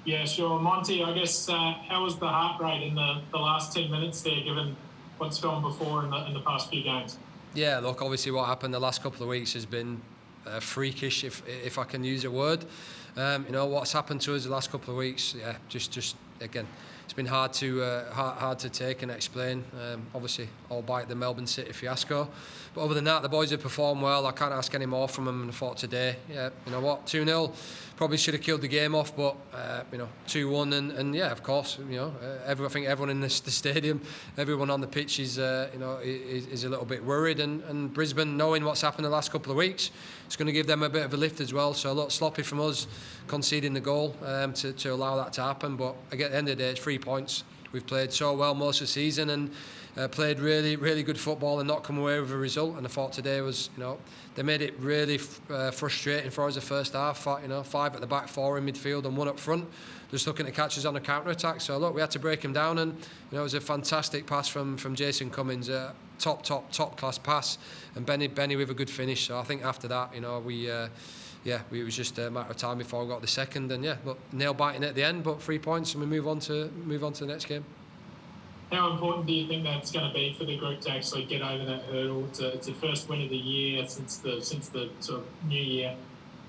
Yeah, sure. Monty, I guess, how was the heart rate in the last 10 minutes there, given what's gone before in the past few games? Yeah, look, obviously what happened the last couple of weeks has been freakish, if I can use a word. What's happened to us the last couple of weeks, yeah, just again, it's been hard to take and explain. Obviously, albeit the Melbourne City fiasco. But other than that, the boys have performed well. I can't ask any more from them. And I thought today, yeah, you know what, 2-0, probably should have killed the game off, but 2-1, and yeah, of course, I think everyone in the stadium, everyone on the pitch is a little bit worried, and Brisbane, knowing what's happened the last couple of weeks, it's going to give them a bit of a lift as well. So a lot sloppy from us conceding the goal to allow that to happen. But again, at the end of the day, it's 3 points. We've played so well most of the season and played really, really good football and not come away with a result. And I thought today was, they made it really frustrating for us the first half. 5 at the back, 4 in midfield and 1 up front, just looking to catch us on a counter-attack. So look, we had to break him down, and it was a fantastic pass from Jason Cummings, top class pass, and Benny with a good finish. So I think after that, it was just a matter of time before we got the second, and yeah, look, nail biting at the end, but 3 points, and we move on to the next game. How important do you think that's going to be for the group to actually get over that hurdle? It's the first win of the year since the sort of new year.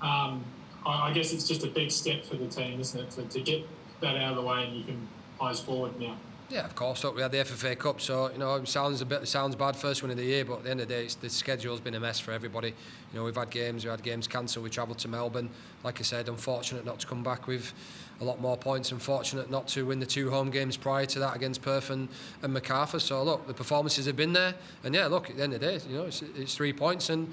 I guess it's just a big step for the team, isn't it, to get that out of the way, and you can eyes forward now. Yeah, of course. Look, we had the FFA Cup, so it sounds bad, first win of the year, but at the end of the day, the schedule's been a mess for everybody. We've had games cancelled. We travelled to Melbourne. Like I said, unfortunate not to come back with a lot more points. Unfortunate not to win the 2 home games prior to that against Perth and Macarthur. So look, the performances have been there, and yeah, look, at the end of the day, it's 3 points, and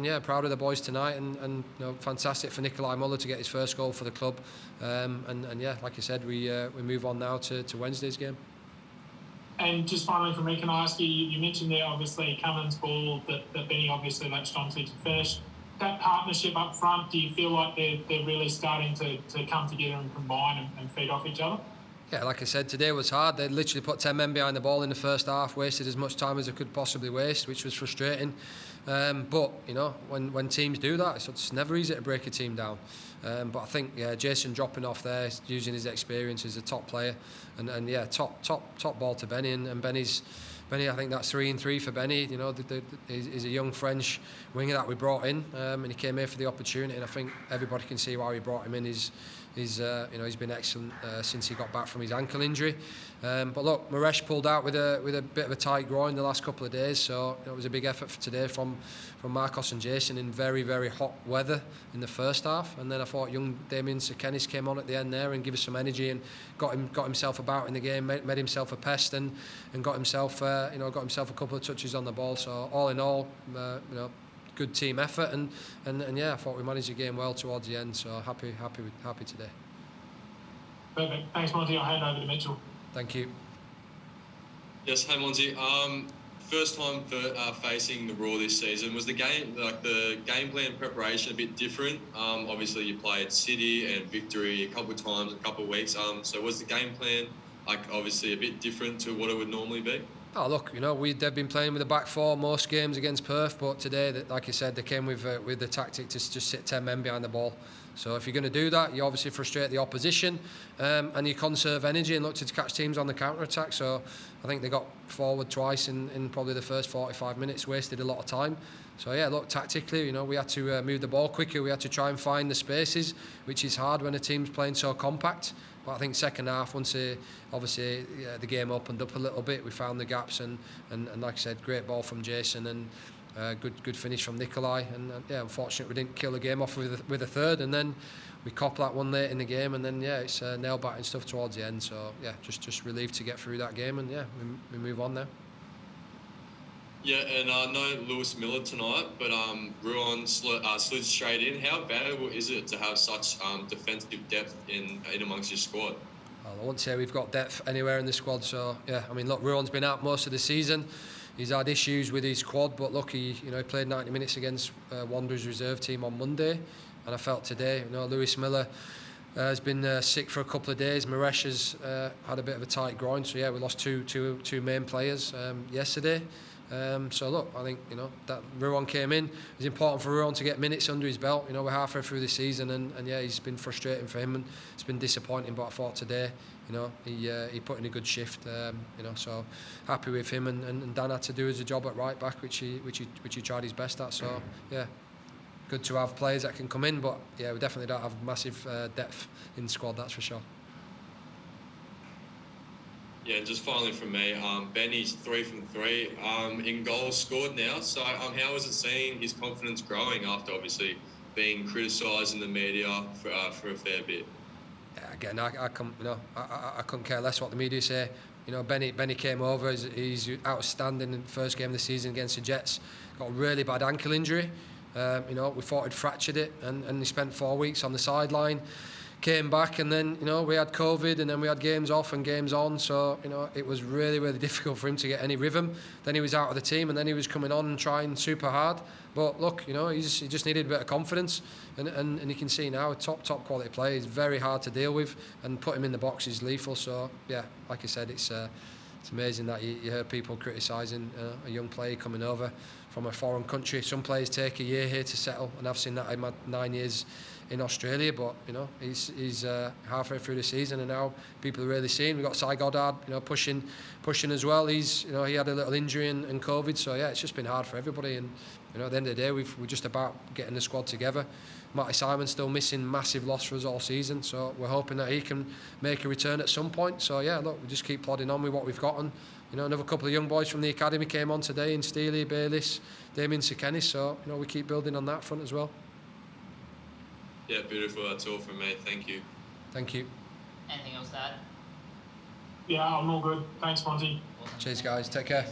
yeah, proud of the boys tonight, and fantastic for Nikolai Muller to get his first goal for the club, and yeah, like I said, we move on now to Wednesday's game. And just finally from me, can I ask you, you mentioned there obviously Cummins' ball that Benny obviously latched onto to finish. That partnership up front, do you feel like they're really starting to come together and combine and feed off each other? Yeah, like I said, today was hard. They literally put 10 men behind the ball in the first half, wasted as much time as they could possibly waste, which was frustrating. But, when teams do that, it's never easy to break a team down. But I think, Jason dropping off there, using his experience as a top player, and yeah, top ball to Benny, and Benny, I think that's 3-3 for Benny. He's a young French winger that we brought in, and he came here for the opportunity, and I think everybody can see why we brought him in. He's been excellent since he got back from his ankle injury. But look, Maresh pulled out with a bit of a tight groin the last couple of days, so it was a big effort for today from Marcos and Jason in very, very hot weather in the first half. And then I thought young Damien Sekenis came on at the end there and gave us some energy and got himself about in the game, made himself a pest, and got himself a couple of touches on the ball. So all in all, good team effort, and yeah, I thought we managed the game well towards the end. So happy today. Perfect. Thanks, Monty. I'll hand over to Mitchell. Thank you. Yes, hey Monty. First time for facing the Raw this season. Was the game plan preparation a bit different? Obviously you played City and Victory a couple of times, a couple of weeks. So was the game plan obviously a bit different to what it would normally be? Oh look, they've been playing with the back 4 most games against Perth, but today, like you said, they came with the tactic to just sit 10 men behind the ball. So if you're going to do that, you obviously frustrate the opposition, and you conserve energy and look to catch teams on the counter-attack. So I think they got forward twice in probably the first 45 minutes, wasted a lot of time. So yeah, look, tactically, we had to move the ball quicker. We had to try and find the spaces, which is hard when a team's playing so compact. But I think second half, once the game opened up a little bit, we found the gaps, and like I said, great ball from Jason, and good finish from Nikolai, and yeah, unfortunately we didn't kill the game off with a third, and then we copped that one late in the game, and then yeah, it's nail biting stuff towards the end. So yeah, just relieved to get through that game, and yeah, we move on now. Yeah, and no Lewis Miller tonight, but Ruan slid straight in. How valuable is it to have such defensive depth in amongst your squad? Well, I won't say we've got depth anywhere in the squad, so yeah, I mean, look, Ruan's been out most of the season. He's had issues with his quad, but look, he played 90 minutes against Wanderers reserve team on Monday, and I felt today, Lewis Miller has been sick for a couple of days. Maresh has had a bit of a tight groin, so yeah, we lost two main players yesterday. So look, I think that Ruan came in. It's important for Ruan to get minutes under his belt. We're halfway through the season, and yeah, he's been frustrating for him, and it's been disappointing. But I thought today, he put in a good shift. So happy with him, and Dan had to do his job at right back, which he tried his best at. So yeah, good to have players that can come in. But yeah, we definitely don't have massive depth in the squad, that's for sure. Yeah, and just finally from me, Benny's 3 from 3 in goals scored now. So how is it seeing his confidence growing after obviously being criticised in the media for a fair bit? Yeah, again, I couldn't care less what the media say. Benny came over. He's outstanding in the first game of the season against the Jets. Got a really bad ankle injury. We thought he'd fractured it, and he spent 4 weeks on the sideline. Came back, and then we had COVID, and then we had games off and games on, so it was really, really difficult for him to get any rhythm. Then he was out of the team, and then he was coming on and trying super hard. But look, he just needed a bit of confidence, and you can see now a top quality player. He's very hard to deal with, and put him in the box is lethal. So yeah, like I said, it's amazing that you hear people criticising a young player coming over from a foreign country. Some players take a year here to settle, and I've seen that in my 9 years in Australia, but he's halfway through the season, and now people are really seeing. We've got Cy Goddard, pushing as well. He had a little injury and COVID, so yeah, it's just been hard for everybody. And at the end of the day, we're just about getting the squad together. Matty Simon's still missing, massive loss for us all season, so we're hoping that he can make a return at some point. So yeah, look, we just keep plodding on with what we've got, and another couple of young boys from the academy came on today in Steely, Bayliss, Damien Sekenis, so we keep building on that front as well. Yeah, beautiful. That's all from me. Thank you. Thank you. Anything else to add? Yeah, I'm all good. Thanks, Monty. Awesome. Cheers, guys. Take care.